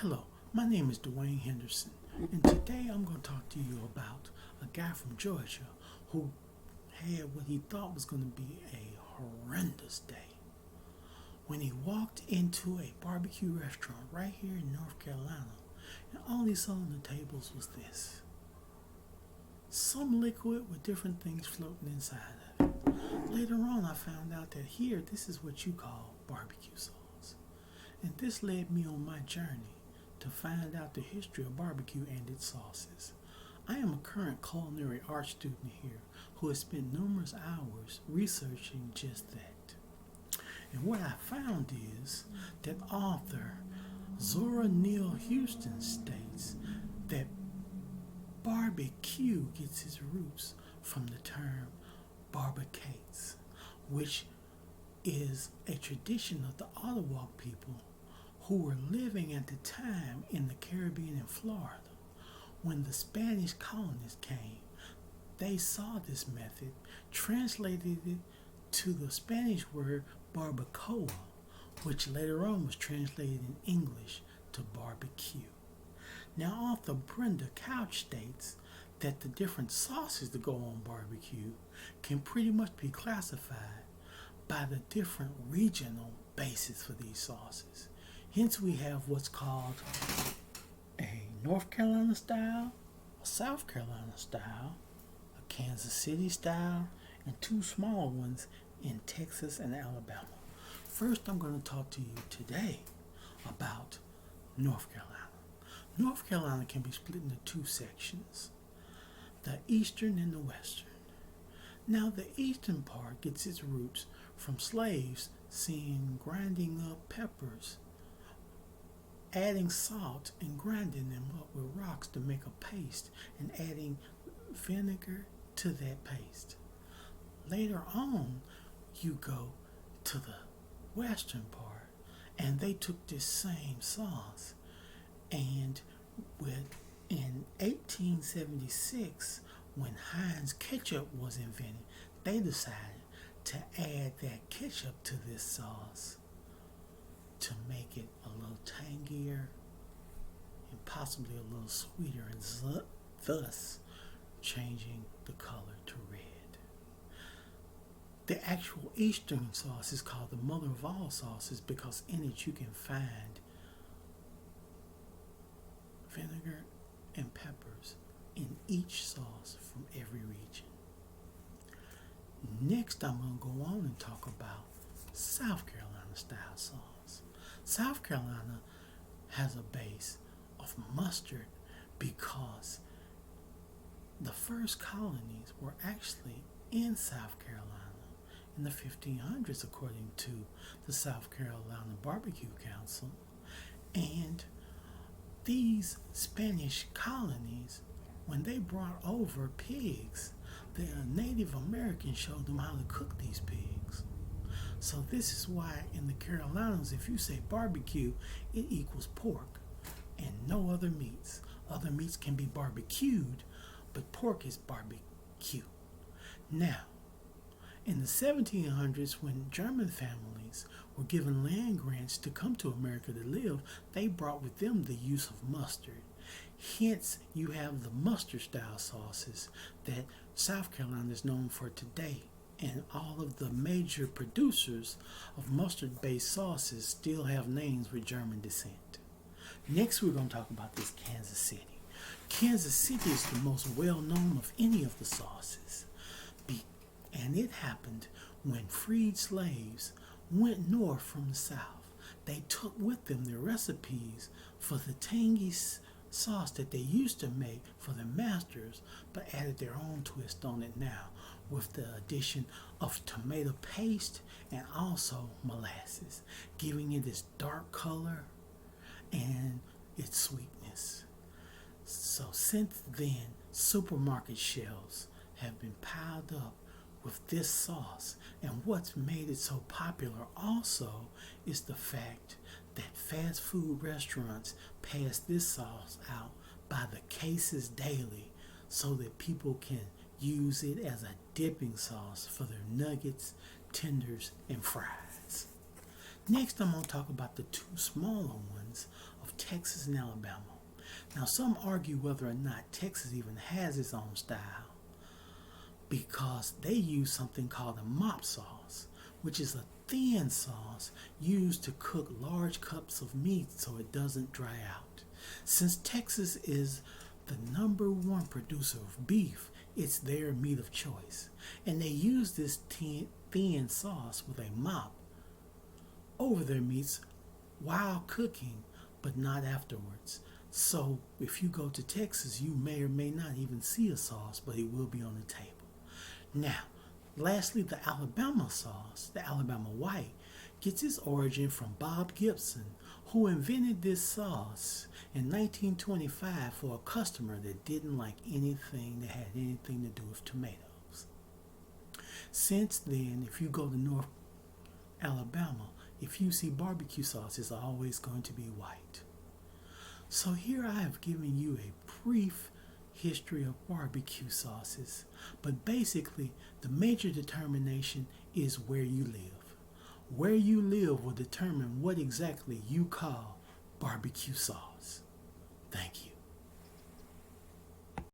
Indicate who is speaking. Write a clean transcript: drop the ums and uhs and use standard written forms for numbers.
Speaker 1: Hello, my name is Dwayne Henderson, and today I'm going to talk to you about a guy from Georgia who had what he thought was going to be a horrendous day when he walked into a barbecue restaurant right here in North Carolina, and all he saw on the tables was this: some liquid with different things floating inside of it. Later on, I found out that here, this is what you call barbecue sauce, and this led me on my journey to find out the history of barbecue and its sauces. I am a current culinary arts student here who has spent numerous hours researching just that. And what I found is that author Zora Neale Hurston states that barbecue gets its roots from the term barbacates, which is a tradition of the Ottawa people who were living at the time in the Caribbean and Florida. When the Spanish colonists came, they saw this method, translated it to the Spanish word barbacoa, which later on was translated in English to barbecue. Now, author Brenda Couch states that the different sauces that go on barbecue can pretty much be classified by the different regional bases for these sauces. Hence, we have what's called a North Carolina style, a South Carolina style, a Kansas City style, and two small ones in Texas and Alabama. First, I'm going to talk to you today about North Carolina. North Carolina can be split into two sections, the eastern and the western. Now, the eastern part gets its roots from slaves seeing grinding up peppers, adding salt and grinding them up with rocks to make a paste, and adding vinegar to that paste. Later on, you go to the western part, and they took this same sauce, and in 1876, when Heinz ketchup was invented, they decided to add that ketchup to this sauce to make it a little tangier and possibly a little sweeter, and thus changing the color to red. The actual Eastern sauce is called the mother of all sauces because in it you can find vinegar and peppers in each sauce from every region. Next, I'm going to go on and talk about South Carolina style sauce. South Carolina has a base of mustard because the first colonies were actually in South Carolina in the 1500s, according to the South Carolina Barbecue Council. And these Spanish colonies, when they brought over pigs, the Native Americans showed them how to cook these pigs. So this is why in the Carolinas, if you say barbecue, it equals pork and no other meats. Other meats can be barbecued, but pork is barbecue. Now, in the 1700s, when German families were given land grants to come to America to live, they brought with them the use of mustard. Hence, you have the mustard style sauces that South Carolina is known for today. And all of the major producers of mustard-based sauces still have names with German descent. Next, we're going to talk about this Kansas City. Kansas City is the most well-known of any of the sauces. And it happened when freed slaves went north from the south. They took with them their recipes for the tangy sauce that they used to make for their masters, but added their own twist on it now with the addition of tomato paste and also molasses, giving it its dark color and its sweetness. So since then, supermarket shelves have been piled up with this sauce, and what's made it so popular also is the fact that fast food restaurants pass this sauce out by the cases daily so that people can use it as a dipping sauce for their nuggets, tenders, and fries. Next, I'm going to talk about the two smaller ones of Texas and Alabama. Now, some argue whether or not Texas even has its own style because they use something called a mop sauce, which is a thin sauce used to cook large cups of meat so it doesn't dry out. Since Texas is the #1 producer of beef, it's their meat of choice. And they use this thin sauce with a mop over their meats while cooking, but not afterwards. So if you go to Texas, you may or may not even see a sauce, but it will be on the table. Now, lastly, the Alabama sauce, the Alabama white, gets its origin from Bob Gibson, who invented this sauce in 1925 for a customer that didn't like anything that had anything to do with tomatoes. Since then, if you go to North Alabama, if you see barbecue sauce, it's always going to be white. So here I have given you a brief history of barbecue sauces, but basically the major determination is where you live. Where you live will determine what exactly you call barbecue sauce. Thank you.